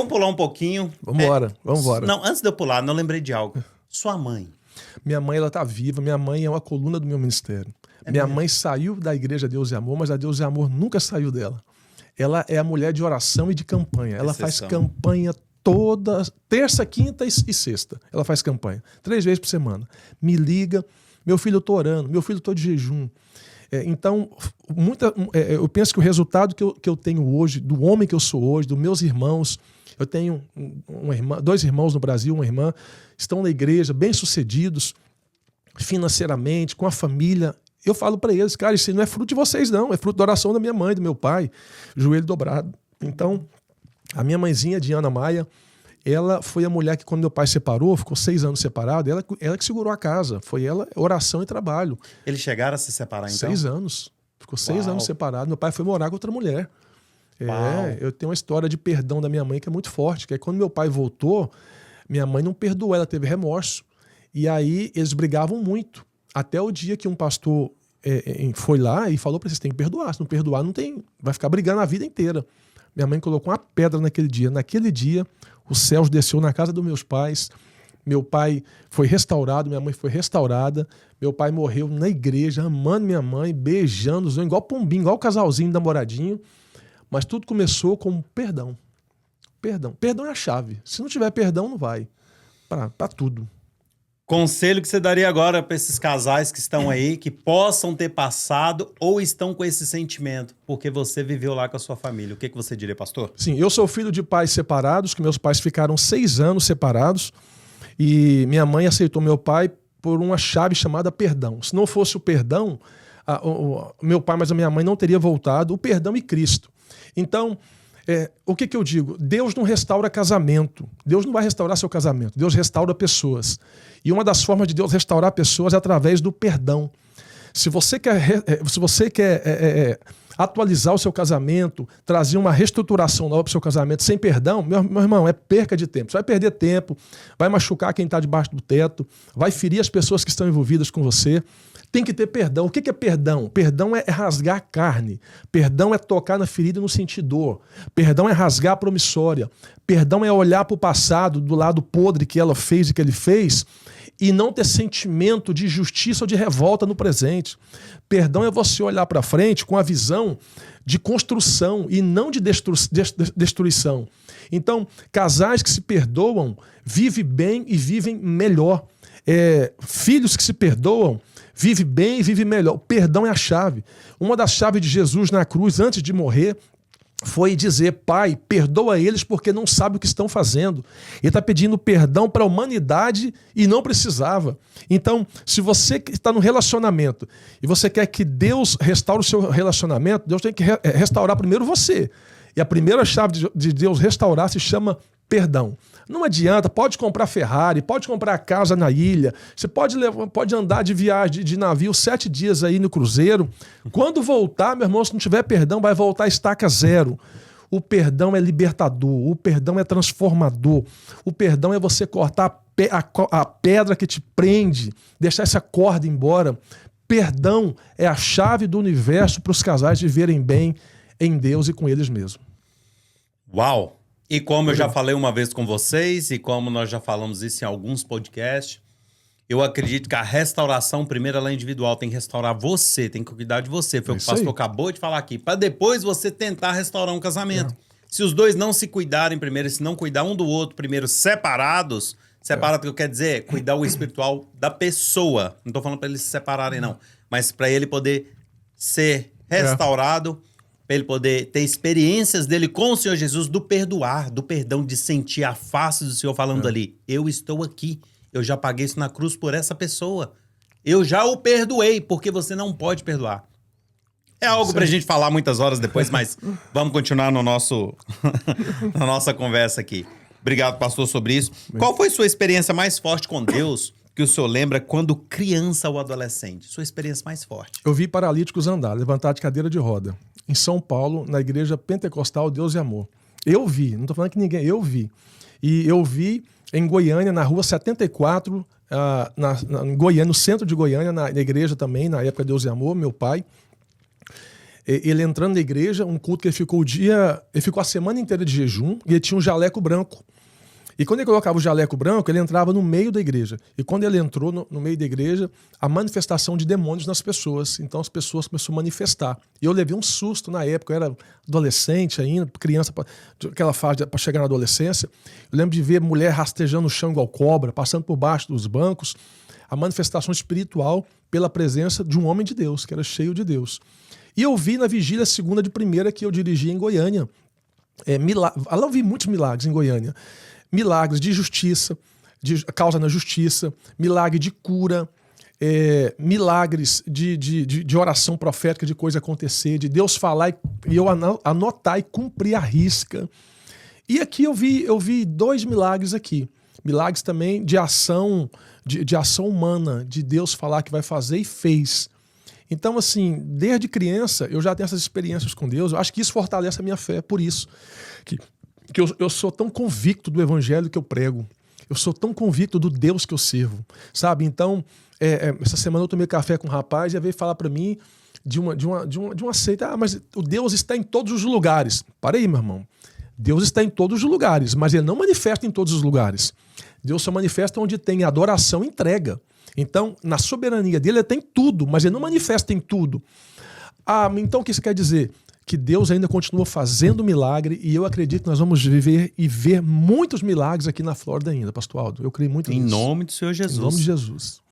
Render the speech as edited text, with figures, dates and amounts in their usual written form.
Vamos pular um pouquinho. Vamos embora. Não, antes de eu pular, não lembrei de algo. Sua mãe. Minha mãe, ela tá viva. Minha mãe é uma coluna do meu ministério. Minha mãe saiu da Igreja Deus e Amor, mas a Deus e Amor nunca saiu dela. Ela é a mulher de oração e de campanha. Ela faz campanha toda terça, quinta e sexta. Ela faz campanha 3 vezes por semana. Me liga, meu filho, eu tô orando, meu filho, eu tô de jejum. Então, eu penso que o resultado que eu tenho hoje, do homem que eu sou hoje, dos meus irmãos, eu tenho 2 irmãos no Brasil, uma irmã, estão na igreja, bem-sucedidos financeiramente, com a família. Eu falo para eles, cara, isso não é fruto de vocês, não. É fruto da oração da minha mãe, do meu pai, joelho dobrado. Então, a minha mãezinha, Diana Maia, ela foi a mulher que, quando meu pai separou, ficou 6 anos separado, ela que segurou a casa. Foi ela, oração e trabalho. Eles chegaram a se separar, então? 6 anos. Ficou 6 anos separado. Meu pai foi morar com outra mulher. Eu tenho uma história de perdão da minha mãe que é muito forte, que é quando meu pai voltou, minha mãe não perdoou, ela teve remorso. E aí eles brigavam muito. Até o dia que um pastor foi lá e falou para eles, tem que perdoar. Se não perdoar, não tem, vai ficar brigando a vida inteira. Minha mãe colocou uma pedra naquele dia. Naquele dia, os céus desceu na casa dos meus pais. Meu pai foi restaurado, minha mãe foi restaurada. Meu pai morreu na igreja, amando minha mãe, beijando, igual pombinho, igual casalzinho namoradinho. Mas tudo começou com perdão. Perdão. Perdão é a chave. Se não tiver perdão, não vai. Para tudo. Conselho que você daria agora para esses casais que estão aí, que possam ter passado ou estão com esse sentimento, porque você viveu lá com a sua família. O que você diria, pastor? Sim, eu sou filho de pais separados, que meus pais ficaram 6 anos separados, e minha mãe aceitou meu pai por uma chave chamada perdão. Se não fosse o perdão, meu pai mas a minha mãe não teria voltado, o perdão e Cristo. Então, o que eu digo? Deus não restaura casamento. Deus não vai restaurar seu casamento. Deus restaura pessoas. E uma das formas de Deus restaurar pessoas é através do perdão. Se você quer atualizar o seu casamento, trazer uma reestruturação nova para o seu casamento sem perdão, meu irmão, é perca de tempo. Você vai perder tempo, vai machucar quem está debaixo do teto, vai ferir as pessoas que estão envolvidas com você. Tem que ter perdão. O que é perdão? Perdão é rasgar a carne. Perdão é tocar na ferida e não sentir dor. Perdão é rasgar a promissória. Perdão é olhar para o passado, do lado podre que ela fez e que ele fez, e não ter sentimento de justiça ou de revolta no presente. Perdão é você olhar para frente com a visão de construção e não de destruição. Então, casais que se perdoam vivem bem e vivem melhor. Filhos que se perdoam vivem bem e vivem melhor. O perdão é a chave. Uma das chaves de Jesus na cruz, antes de morrer, foi dizer, Pai, perdoa eles porque não sabem o que estão fazendo. Ele está pedindo perdão para a humanidade e não precisava. Então, se você está no relacionamento e você quer que Deus restaure o seu relacionamento, Deus tem que restaurar primeiro você. E a primeira chave de Deus restaurar se chama perdão. Não adianta, pode comprar Ferrari, pode comprar casa na ilha, você pode andar de viagem de navio 7 dias aí no cruzeiro. Quando voltar, meu irmão, se não tiver perdão, vai voltar a estaca zero. O perdão é libertador, o perdão é transformador, o perdão é você cortar a pedra que te prende, deixar essa corda embora. Perdão é a chave do universo para os casais viverem bem em Deus e com eles mesmos. Uau! E como eu já falei uma vez com vocês, e como nós já falamos isso em alguns podcasts, eu acredito que a restauração, primeiro, ela é individual, tem que restaurar você, tem que cuidar de você. Foi o que o pastor acabou de falar aqui, para depois você tentar restaurar um casamento. Se os dois não se cuidarem primeiro, se não cuidar um do outro primeiro, separados, separado, o que eu quero dizer? Cuidar o espiritual da pessoa. Não estou falando para eles se separarem, não. Mas para ele poder ser restaurado, para ele poder ter experiências dele com o Senhor Jesus, do perdoar, do perdão, de sentir a face do Senhor falando ali, eu estou aqui, eu já paguei isso na cruz por essa pessoa, eu já o perdoei, porque você não pode perdoar. É algo pra gente falar muitas horas depois, mas vamos continuar no nosso na nossa conversa aqui. Obrigado, pastor, sobre isso. Qual foi sua experiência mais forte com Deus que o senhor lembra quando criança ou adolescente? Sua experiência mais forte. Eu vi paralíticos andar, levantar de cadeira de roda. Em São Paulo, na igreja pentecostal Deus e Amor. Eu vi, não estou falando que ninguém, eu vi. E eu vi em Goiânia, na rua 74, em Goiânia, no centro de Goiânia, na igreja também, na época Deus e Amor, meu pai. Ele entrando na igreja, um culto que ele ficou a semana inteira de jejum, e ele tinha um jaleco branco. E quando ele colocava o jaleco branco, ele entrava no meio da igreja. E quando ele entrou no meio da igreja, a manifestação de demônios nas pessoas. Então as pessoas começaram a manifestar. E eu levei um susto na época, eu era adolescente ainda, criança, aquela fase para chegar na adolescência. Eu lembro de ver mulher rastejando no chão igual cobra, passando por baixo dos bancos. A manifestação espiritual pela presença de um homem de Deus, que era cheio de Deus. E eu vi na vigília segunda de primeira que eu dirigi em Goiânia. Lá eu vi muitos milagres em Goiânia. Milagres de justiça, de causa na justiça, milagre de cura, milagres de oração profética, de coisa acontecer, de Deus falar e eu anotar e cumprir a risca. E aqui eu vi 2 milagres aqui. Milagres também de ação, de ação humana, de Deus falar que vai fazer e fez. Então, assim, desde criança eu já tenho essas experiências com Deus. Eu acho que isso fortalece a minha fé, por isso que eu sou tão convicto do evangelho que eu prego. Eu sou tão convicto do Deus que eu sirvo, sabe? Então, essa semana eu tomei café com um rapaz e ele veio falar para mim de uma seita. Mas o Deus está em todos os lugares. Para aí, meu irmão. Deus está em todos os lugares, mas ele não manifesta em todos os lugares. Deus só manifesta onde tem adoração e entrega. Então, na soberania dele, ele tem tudo, mas ele não manifesta em tudo. Então, o que isso quer dizer? Que Deus ainda continua fazendo milagre e eu acredito que nós vamos viver e ver muitos milagres aqui na Flórida ainda, pastor Aldo. Eu creio muito nisso. Em nome do Senhor Jesus. Em nome de Jesus.